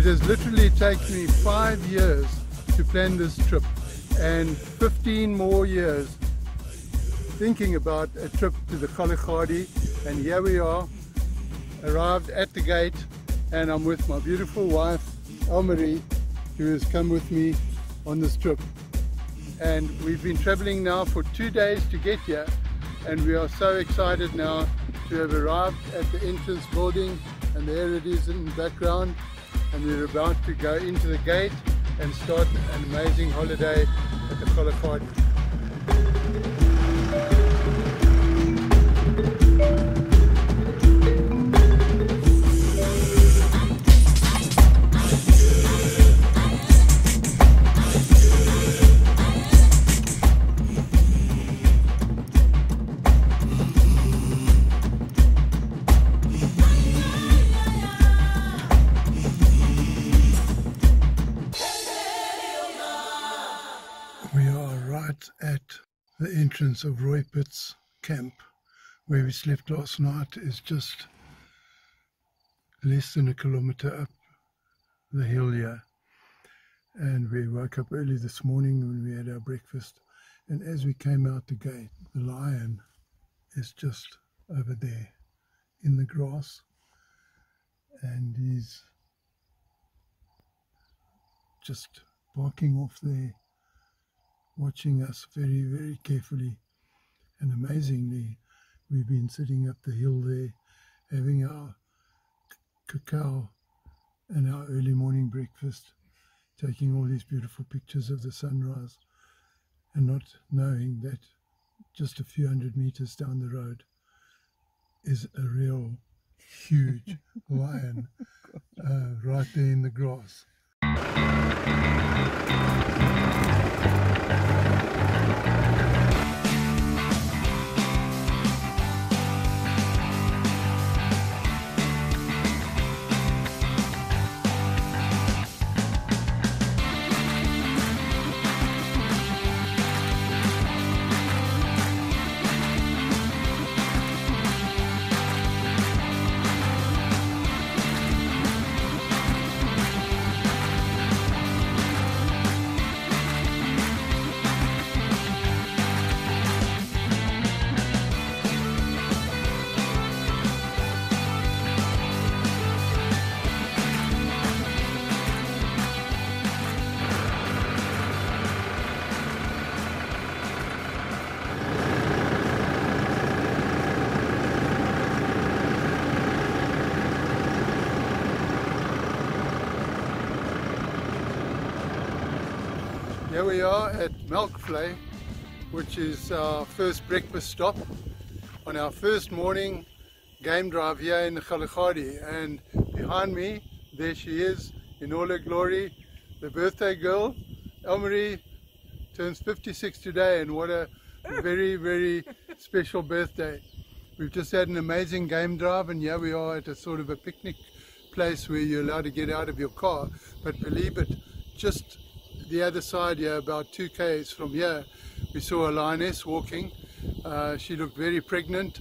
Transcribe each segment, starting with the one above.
has literally taken me 5 years to plan this trip and 15 more years thinking about a trip to the Kgalagadi, and here we are, arrived at the gate, and I'm with my beautiful wife Elmarie, who has come with me on this trip. And we've been traveling now for 2 days to get here, and we are so excited now to have arrived at the entrance building, and there it is in the background, and we're about to go into the gate and start an amazing holiday at the Kgalagadi. We are right at the entrance of Roy Pitt's camp, where we slept last night. Is just less than a kilometre up the hill here. And we woke up early this morning when we had our breakfast. And as we came out the gate, the lion is just over there in the grass. And he's just barking off there, watching us very, very carefully. And amazingly, we've been sitting up the hill there, having our cacao and our early morning breakfast, taking all these beautiful pictures of the sunrise, and not knowing that just a few hundred meters down the road is a real huge lion right there in the grass. Here we are at Melkvlei, which is our first breakfast stop on our first morning game drive here in the Kgalagadi. And behind me, there she is in all her glory, the birthday girl. Elmarie turns 56 today, and what a very, very special birthday. We've just had an amazing game drive, and here we are at a sort of a picnic place where you're allowed to get out of your car. But believe it, just the other side here, about 2 k's from here, we saw a lioness walking. She looked very pregnant,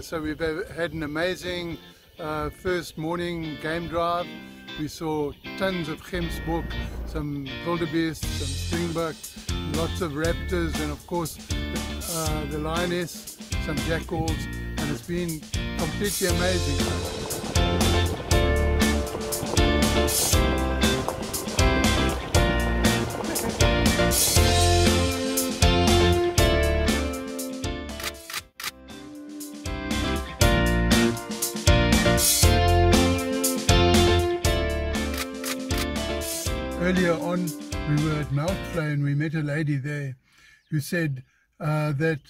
so we've had an amazing first morning game drive. We saw tons of gemsbok, some wildebeest, some springbok, lots of raptors, and of course the lioness, some jackals, and it's been completely amazing. Earlier on, we were at Melkvlei and we met a lady there who said that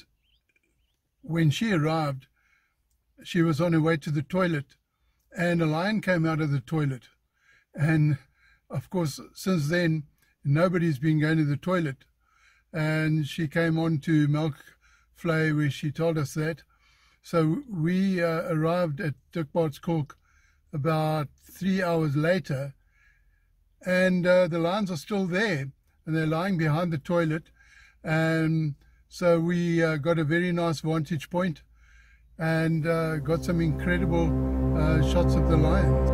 when she arrived, she was on her way to the toilet and a lion came out of the toilet. And of course, since then, nobody's been going to the toilet. And she came on to Melkvlei where she told us that. So we arrived at Leopards about 3 hours later, and the lions are still there and they're lying behind the toilet. And so we got a very nice vantage point and got some incredible shots of the lions.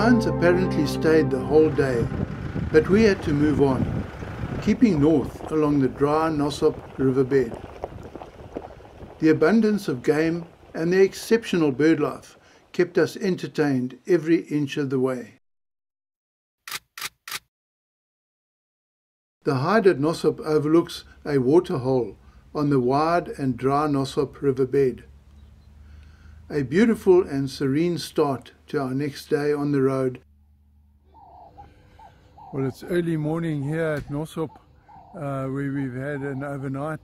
lions apparently stayed the whole day, but we had to move on, keeping north along the dry Nosop riverbed. The abundance of game and the exceptional birdlife kept us entertained every inch of the way. The hide at Nosop overlooks a waterhole on the wide and dry Nosop riverbed. A beautiful and serene start to our next day on the road. Well, it's early morning here at Nosop, where we've had an overnight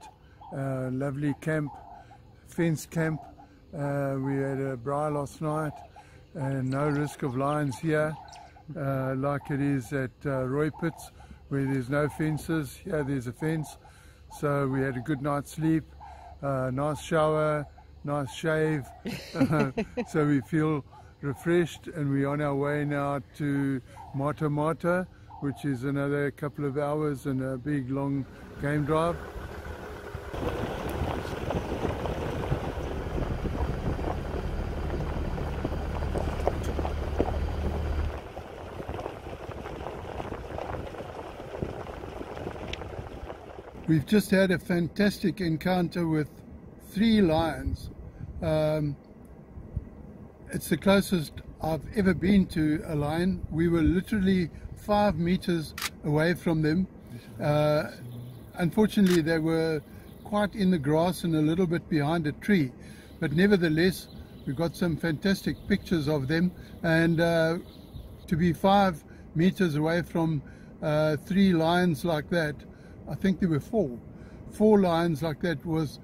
lovely camp, fenced camp. We had a braai last night and no risk of lions here, like it is at Roy Pits, where there's no fences. Here there's a fence. So we had a good night's sleep, nice shower, nice shave. So we feel refreshed, and we're on our way now to Mata, which is another couple of hours and a big long game drive. We've just had a fantastic encounter with 3 lions. It's the closest I've ever been to a lion. We were literally 5 meters away from them. Unfortunately, they were quite in the grass and a little bit behind a tree, but nevertheless we got some fantastic pictures of them, and to be 5 meters away from 3 lions like that, I think there were 4 lions like that, was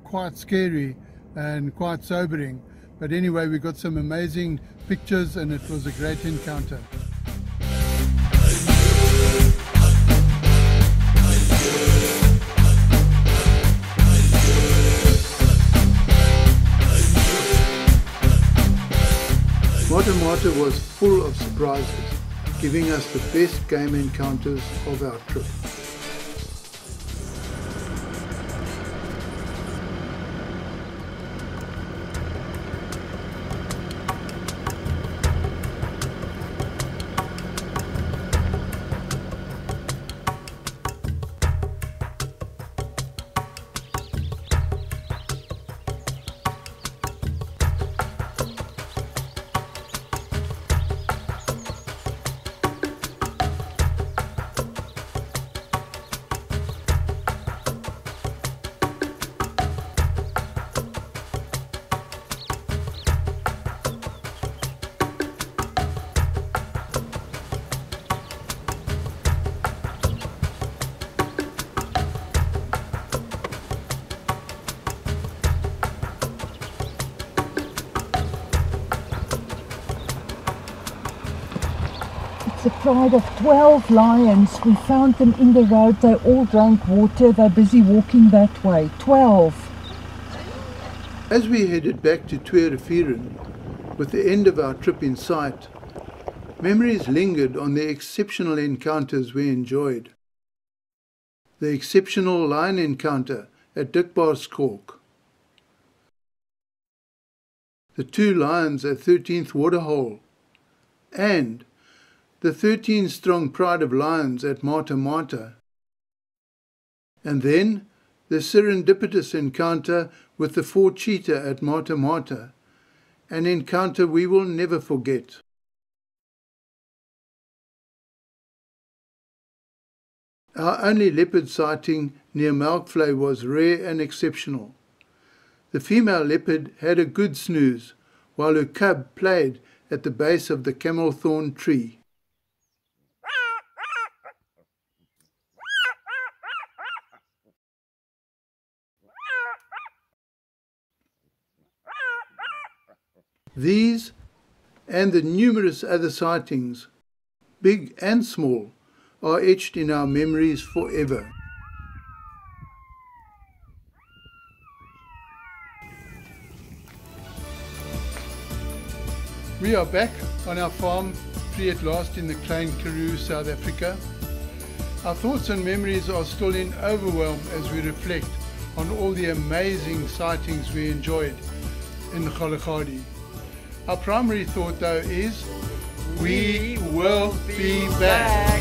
quite scary and quite sobering. But anyway, we got some amazing pictures and it was a great encounter. Mata was full of surprises, giving us the best game encounters of our trip. The pride of 12 lions. We found them in the road. They all drank water. They're busy walking that way. 12. As we headed back to Tweerevieren, with the end of our trip in sight, memories lingered on the exceptional encounters we enjoyed. The exceptional lion encounter at Dikbarskalk, the 2 lions at 13th Waterhole, and the 13-strong pride of lions at Mata, and then the serendipitous encounter with the 4 cheetah at Mata, an encounter we will never forget. Our only leopard sighting near Melkvlei was rare and exceptional. The female leopard had a good snooze, while her cub played at the base of the camelthorn tree. These and the numerous other sightings, big and small, are etched in our memories forever. We are back on our farm, free at last in the Klein Karoo, South Africa. Our thoughts and memories are still in overwhelm as we reflect on all the amazing sightings we enjoyed in Kgalagadi. Our primary thought though is We will be back.